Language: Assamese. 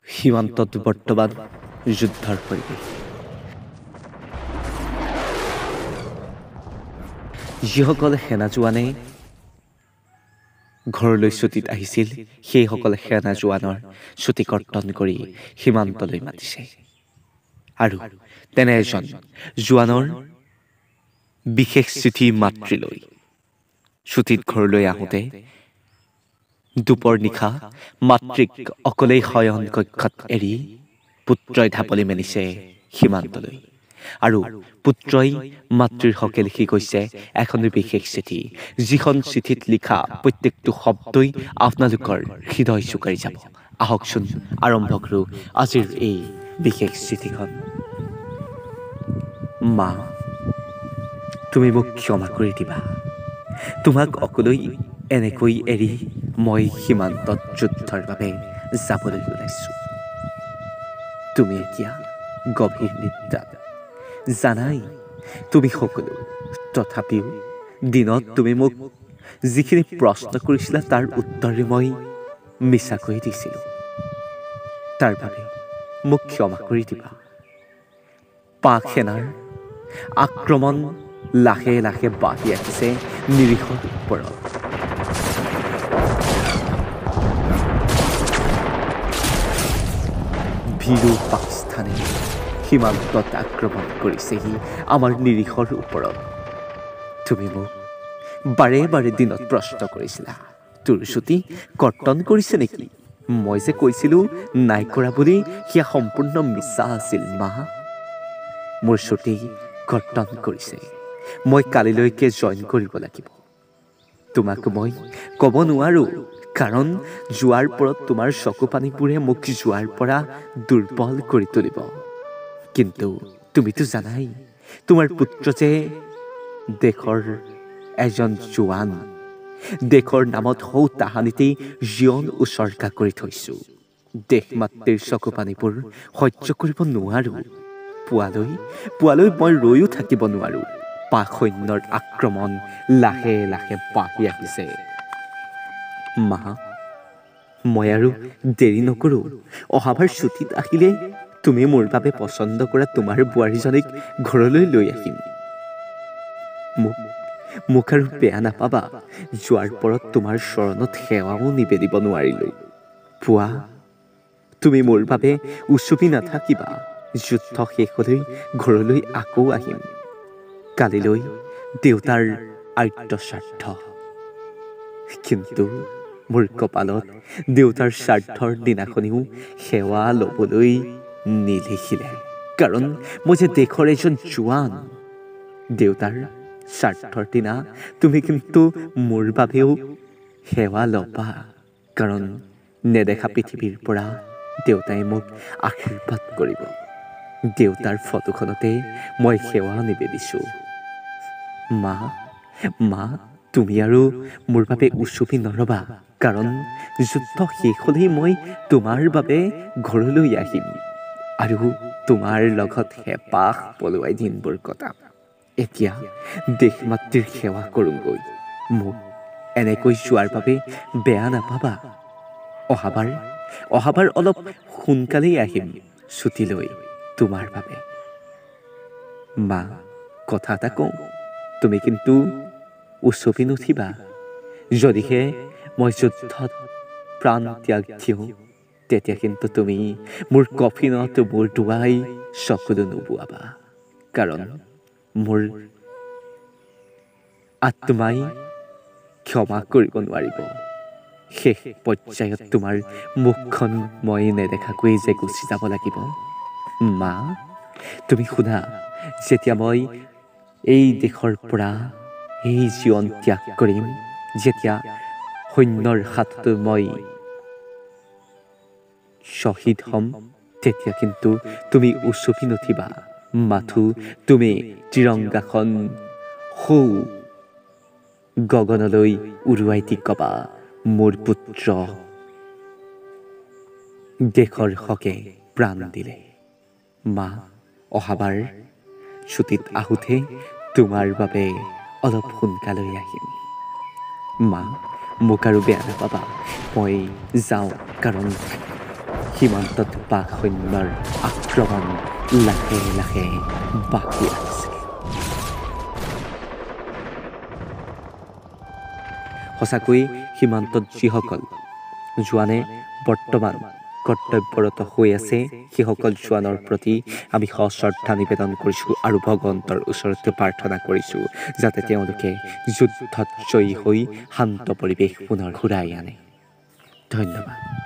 সীমান্তত বৰ্তমান যুদ্ধৰ পৰিৱেশ। যিসকল সেনা জোৱানে ঘৰলৈ ছুটীত আহিছিল, সেইসকল সেনা জোৱানৰ ছুটী কৰ্তন কৰি সীমান্তলৈ মাতিছে। আৰু তেনে এজন জোৱানৰ বিশেষ চিঠি মাতৃলৈ ছুটীত ঘৰলৈ আহোঁতে দুপৰ নিশা মাতৃক অকলেই শয়ন কক্ষত এৰি পুত্ৰই ঢাপলি মেলিছে সীমান্তলৈ। আৰু পুত্ৰই মাতৃৰ হকে লিখি গৈছে এখন বিশেষ চিঠি, যিখন চিঠিত লিখা প্ৰত্যেকটো শব্দই আপোনালোকৰ হৃদয় চুকাৰি যাব। আহকচোন আৰম্ভ কৰোঁ আজিৰ এই বিশেষ চিঠিখন। মা, তুমি মোক ক্ষমা কৰি দিবা। তোমাক অকলৈ এনেকৈ এৰি মই সীমান্তত যুদ্ধৰ বাবে যাবলৈ ওলাইছোঁ। তুমি এতিয়া গভীৰ নিদ্ৰাত, জানাই তুমি সকলো। তথাপিও দিনত তুমি মোক যিখিনি প্ৰশ্ন কৰিছিলা তাৰ উত্তৰে মই মিছাকৈ দিছিলোঁ। তাৰ বাবে মোক ক্ষমা কৰি দিবা। পাক সেনাৰ আক্ৰমণ লাহে লাহে বাঢ়ি আহিছে নিৰীহৰ ওপৰত। ভীৰু পাকিস্তানে সীমান্তত আক্ৰমণ কৰিছেহি আমাৰ নিৰীহৰ ওপৰত। তুমি মোক বাৰে বাৰে দিনত প্ৰশ্ন কৰিছিলা, তোৰ ছুটী কৰ্তন কৰিছে নেকি? মই যে কৈছিলোঁ নাই কৰা বুলি, সেয়া সম্পূৰ্ণ মিছা আছিল মা। মোৰ ছুটী কৰ্তন কৰিছে। মই কালিলৈকে জইন কৰিব লাগিব। তোমাক মই ক'ব নোৱাৰোঁ, কাৰণ যোৱাৰ পৰত তোমাৰ চকু পানীবোৰে মোক যোৱাৰ পৰা দুৰ্বল কৰি তুলিব। কিন্তু তুমিতো জানাই, তোমাৰ পুত্ৰ যে দেশৰ এজন জোৱান। দেশৰ নামত সৌ তাহানিতেই জীৱন উচৰ্গা কৰি থৈছোঁ। দেশ মাতৃৰ চকু পানীবোৰ সহ্য কৰিব নোৱাৰোঁ। পুৱালৈ মই ৰৈও থাকিব নোৱাৰোঁ। পাক সৈন্যৰ আক্ৰমণ লাহে লাহে বাঢ়ি আহিছে। মা, মই আৰু দেৰি নকৰোঁ। অহাবাৰ ছুটীত আহিলে তুমি মোৰ বাবে পচন্দ কৰা তোমাৰ বোৱাৰীজনীক ঘৰলৈ লৈ আহিম। মোক আৰু বেয়া নাপাবা, যোৱাৰ পৰত তোমাৰ চৰণত সেৱাও নিবেদিব নোৱাৰিলোঁ। পুৱা তুমি মোৰ বাবে উচুপি নাথাকিবা। যুদ্ধ শেষ হ'লেই ঘৰলৈ আকৌ আহিম। কালিলৈ দেউতাৰ আদ্য শ্ৰাদ্ধ। কিন্তু মোৰ কপালত দেউতাৰ শ্ৰাদ্ধৰ দিনাখনিও সেৱা ল'বলৈ নিলিখিলে, কাৰণ মই যে দেশৰ এজন জোৱান। দেউতাৰ শ্ৰাদ্ধৰ দিনা তুমি কিন্তু মোৰ বাবেও সেৱা ল'বা, কাৰণ নেদেখা পৃথিৱীৰ পৰা দেউতাই মোক আশীৰ্বাদ কৰিব। দেউতাৰ ফটোখনতে মই সেৱা নিবেদিছোঁ। মা, তুমি আৰু মোৰ বাবে উচুপি নৰবা, কাৰণ যুদ্ধ শেষ হ'লেই মই তোমাৰ বাবে ঘৰলৈ আহিম আৰু তোমাৰ লগত হেঁপাহ পলুৱাই দিনবোৰ কটাম। এতিয়া দেশ মাতৃৰ সেৱা কৰোঁগৈ। মোক এনেকৈ যোৱাৰ বাবে বেয়া নাপাবা। অহাবাৰ অলপ সোনকালেই আহিম ছুটী লৈ তোমাৰ বাবে। মা, কথা এটা কওঁ, তুমি কিন্তু উচপি নুঠিবা। যদিহে মই যুদ্ধত প্ৰাণ ত্যাগ দিওঁ, তেতিয়া কিন্তু তুমি মোৰ কফিনত মোৰ ধুৱাই চকুলো নুবুৱাবা, কাৰণ মোৰ আত্মাই ক্ষমা কৰিব নোৱাৰিব। শেষ পৰ্যায়ত তোমাৰ মুখখন মই নেদেখাকৈ যে গুচি যাব লাগিব। মা, তুমি শুনা, যেতিয়া মই এই দেশৰ পৰা এই জীৱন ত্যাগ কৰিম, যেতিয়া সৈন্যৰ হাতত মই শ্বহীদ হ'ম, তেতিয়া কিন্তু তুমি উচপি নুঠিবা। মাথো তুমি ত্ৰিৰংগাখন সৌ গগনলৈ উৰুৱাই দি ক'বা, মোৰ পুত্ৰ দেশৰ হকে প্ৰাণ দিলে। মা, অহাবাৰ ছুটীত আহোঁতে তোমাৰ বাবে অলপ সোনকালে আহিম। মা, মোক আৰু বেয়া নাপাবা, মই যাওঁ, কাৰণ সীমান্তত পাক সৈন্যৰ আক্ৰমণ লাহে লাহে বাঢ়ি আহিছিল। সঁচাকৈ সীমান্তত যিসকল জোৱানে বৰ্তমান কৰ্তব্যৰত হৈ আছে, সেইসকল জোৱানৰ প্ৰতি আমি সশ্ৰদ্ধা নিবেদন কৰিছোঁ আৰু ভগৱন্তৰ ওচৰত প্ৰাৰ্থনা কৰিছোঁ যাতে তেওঁলোকে যুদ্ধত জয়ী হৈ শান্ত পৰিৱেশ পুনৰ ঘূৰাই আনে। ধন্যবাদ।